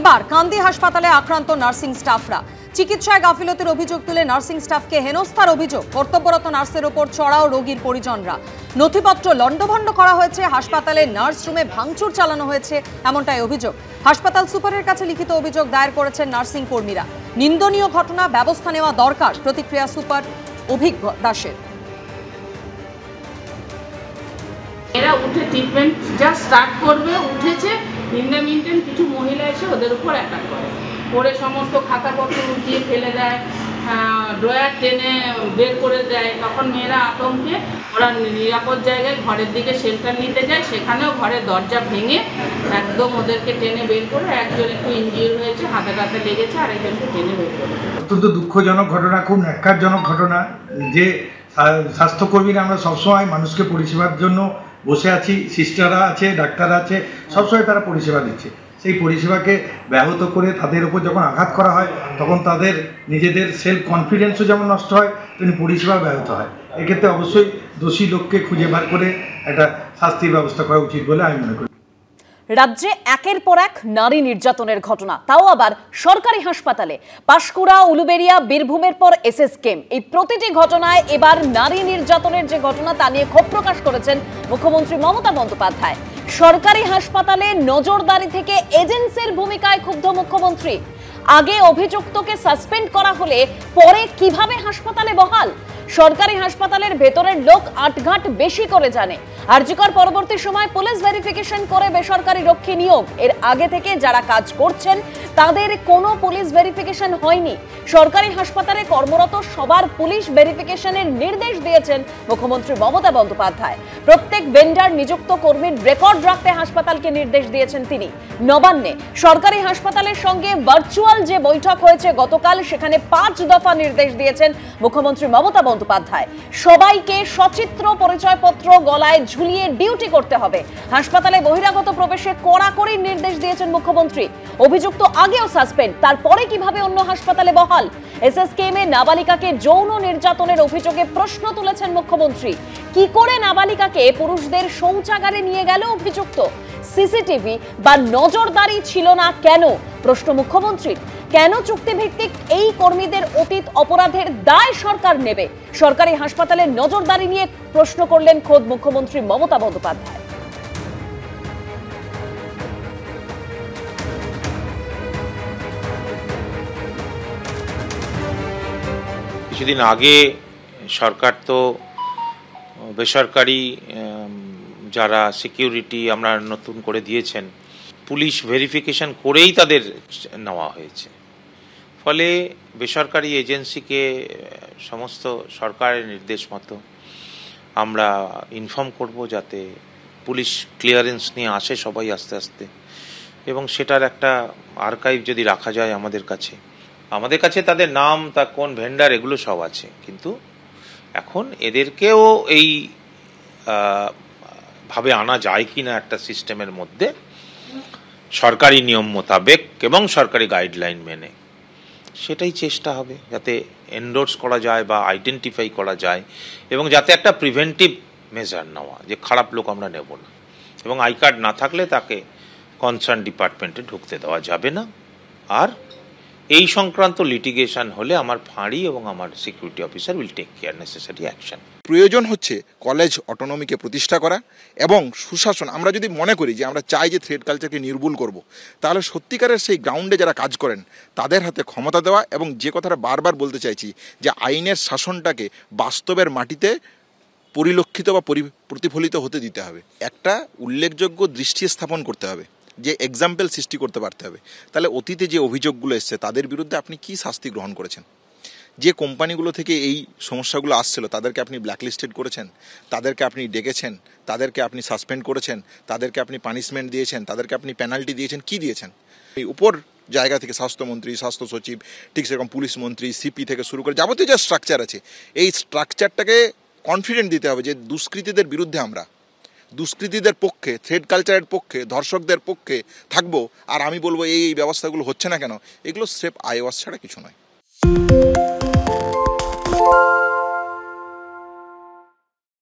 এবার কান্দি হাসপাতালে আক্রান্ত নার্সিং স্টাফরা। চিকিৎসায় গাফিলতির অভিযোগ তুলে নার্সিং স্টাফকে হেনস্থার অভিযোগ। কর্তব্যরত নার্সের ওপর চড়াও রোগীর পরিজনরা। নথিপত্র লণ্ডভণ্ড করা হয়েছে, হাসপাতালে নার্স রুমে ভাঙচুর চালানো হয়েছে, এমনটাই অভিযোগ। হাসপাতাল সুপারের কাছে লিখিত অভিযোগ দায়ের করেছেন নার্সিং কর্মীরা। নিন্দনীয় ঘটনা, ব্যবস্থা নেওয়া দরকার, প্রতিক্রিয়া সুপার অভিজ্ঞ দাসের। এরা উঠে ট্রিটমেন্ট যা স্টার্ট করবে, উঠেছে, ইন্ডামিন্টেন কিছু মহিলা এসে ওদের উপর অ্যাটাক করে সমস্ত খাতাপত্র উঠিয়ে ফেলে দেয়, ড্রয়ার টেনে বের করে দেয়। তখন মেয়েরা আতঙ্কে ওরা নিরাপদ জায়গায় ঘরের দিকে শেল্টার নিতে যায়, সেখানেও ঘরের দরজা ভেঙে একদম ওদেরকে টেনে বের করে, একজন একটু ইনজিওর হয়েছে, হাতে কাতে লেগেছে, আর একজনকে টেনে বের করে। অত্যন্ত দুঃখজনক ঘটনা, খুব ন্যাক্কারজনক ঘটনা যে স্বাস্থ্যকর্মীরা আমরা সবসময় মানুষকে পরিষেবার জন্য বসে আছি, সিস্টাররা আছে, ডাক্তার আছে, সবসময় তারা পরিষেবা দিচ্ছে। সেই পরিষেবাকে ব্যাহত করে তাদের উপর যখন আঘাত করা হয় তখন তাদের নিজেদের সেলফ কনফিডেন্সও যেমন নষ্ট হয়, তেমনি পরিষেবা ব্যাহত হয়। এক্ষেত্রে অবশ্যই দোষী লোককে খুঁজে বার করে একটা শাস্তির ব্যবস্থা করা উচিত বলে আমি মনে করি। রাজ্যে একের পর এক নারী নির্যাতনের ঘটনা, তাও আবার সরকারি হাসপাতালে। পাঁশকুড়া, উলুবেড়িয়া, বীরভূমের পর এসএসকেএম, এই প্রতিটি ঘটনায় এবার নারী নির্যাতনের যে ঘটনা তা নিয়ে ক্ষোভ প্রকাশ করেছেন মুখ্যমন্ত্রী মমতা বন্দ্যোপাধ্যায়। সরকারি হাসপাতালে নজরদারি থেকে এজেন্সির ভূমিকায় ক্ষুব্ধ মুখ্যমন্ত্রী। আগে অভিযুক্তকে সাসপেন্ড করা হলে পরে কিভাবে হাসপাতালে বহাল? সরকারি হাসপাতালের ভেতরের লোক আটঘাট বেশি করে জানে। আরজিকর পরবর্তী সময় পুলিশ ভেরিফিকেশন করে বেসরকারি রক্ষী নিয়োগ। এর আগে থেকে যারা কাজ করছেন তাদের কোনো পুলিশ ভেরিফিকেশন হয়নি। সরকারি হাসপাতালে কর্মরত সবার পুলিশ ভেরিফিকেশনের নির্দেশ দিয়েছেন মুখ্যমন্ত্রী মমতা বন্দ্যোপাধ্যায়। প্রত্যেক ভেন্ডার নিযুক্ত কর্মীর রেকর্ড রাখতে হাসপাতালকে নির্দেশ দিয়েছেন তিনি। নবান্নে সরকারি হাসপাতালের সঙ্গে ভার্চুয়াল যে বৈঠক হয়েছে গতকাল, সেখানে 5 দফা নির্দেশ দিয়েছেন মুখ্যমন্ত্রী মমতা বন্দ্যোপাধ্যায়। সবাইকে সচিত্র পরিচয়পত্র গলায় ঝুলিয়ে ডিউটি করতে হবে। হাসপাতালে বহিরাগত প্রবেশে কড়াকড়ির নির্দেশ দিয়েছেন মুখ্যমন্ত্রী। অভিযুক্ত আগেও সাসপেন্ড, তারপরে কিভাবে অন্য হাসপাতালে বহাল? এসএসকেএম এ নাবালিকাকে যৌন নির্যাতনের অভিযোগে প্রশ্ন তুলেছেন মুখ্যমন্ত্রী। কি করে নাবালিকাকে পুরুষদের শৌচাগারে নিয়ে গেল অভিযুক্ত? সিসিটিভি বা নজরদারি ছিল না কেন? প্রশ্ন মুখ্যমন্ত্রীর। কেন চুক্তিভিত্তিক এই কর্মীদের অতীত অপরাধের দায় সরকার নেবে? সরকারি হাসপাতালের নজরদারি নিয়ে প্রশ্ন করলেন খোদ মুখ্যমন্ত্রী মমতা বন্দ্যোপাধ্যায়। কিছুদিন আগে সরকার তো বেসরকারি যারা সিকিউরিটি আমরা নতুন করে দিয়েছেন, পুলিশ ভেরিফিকেশন করেই তাদের নেওয়া হয়েছে। ফলে বেসরকারি এজেন্সিকে সমস্ত সরকারের নির্দেশ মতো আমরা ইনফর্ম করব, যাতে পুলিশ ক্লিয়ারেন্স নিয়ে আসে সবাই আস্তে আস্তে, এবং সেটার একটা আর্কাইভ যদি রাখা যায় আমাদের কাছে তাদের নাম, তা কোন ভেন্ডার, এগুলো সব আছে। কিন্তু এখন এদেরকেও এই ভাবে আনা যায় কি না একটা সিস্টেমের মধ্যে, সরকারি নিয়ম মোতাবেক এবং সরকারি গাইডলাইন মেনে, সেটাই চেষ্টা হবে যাতে এন্ডোর্স করা যায় বা আইডেন্টিফাই করা যায়, এবং যাতে একটা প্রিভেন্টিভ মেজার নেওয়া, যে খারাপ লোক আমরা নেব না, এবং আই কার্ড না থাকলে তাকে কনসার্ন ডিপার্টমেন্টে ঢুকতে দেওয়া যাবে না। আর এই সংক্রান্ত লিটিগেশন হলে আমার ফাঁড়ি এবং আমার security officer will take care necessary action. প্রয়োজন হচ্ছে কলেজ অটোনমিকে প্রতিষ্ঠা করা এবং সুশাসন। আমরা যদি মনে করি যে আমরা চাই যে থ্রেড কালচারকে নির্মূল করব, তাহলে সত্যিকারের সেই গ্রাউন্ডে যারা কাজ করেন তাদের হাতে ক্ষমতা দেওয়া, এবং যে কথাটা বারবার বলতে চাইছি যে আইনের শাসনটাকে বাস্তবের মাটিতে পরিলক্ষিত বা প্রতিফলিত হতে দিতে হবে। একটা উল্লেখযোগ্য দৃষ্টি স্থাপন করতে হবে, যে এক্সাম্পল সৃষ্টি করতে পারতে হবে। তাহলে অতীতে যে অভিযোগগুলো এসছে তাদের বিরুদ্ধে আপনি কি শাস্তি গ্রহণ করেছেন? যে কোম্পানিগুলো থেকে এই সমস্যাগুলো আসছিল তাদেরকে আপনি ব্ল্যাকলিস্টেড করেছেন, তাদেরকে আপনি ডেকেছেন, তাদেরকে আপনি সাসপেন্ড করেছেন, তাদেরকে আপনি পানিশমেন্ট দিয়েছেন, তাদেরকে আপনি পেনাল্টি দিয়েছেন, কি দিয়েছেন? এই উপর জায়গা থেকে স্বাস্থ্যমন্ত্রী, স্বাস্থ্য সচিব, ঠিক সেরকম পুলিশ মন্ত্রী, সিপি থেকে শুরু করে যাবতীয় যা স্ট্রাকচার আছে, এই স্ট্রাকচারটাকে কনফিডেন্ট দিতে হবে যে দুষ্কৃতীদের বিরুদ্ধে আমরা, দুষ্কৃতীদের পক্ষে, থ্রেড কালচারের পক্ষে, ধর্ষকদের পক্ষে থাকবো। আর আমি বলবো এই ব্যবস্থাগুলো হচ্ছে না কেন, এগুলো স্রেফ আইওয়াস ছাড়া কিছু নয়।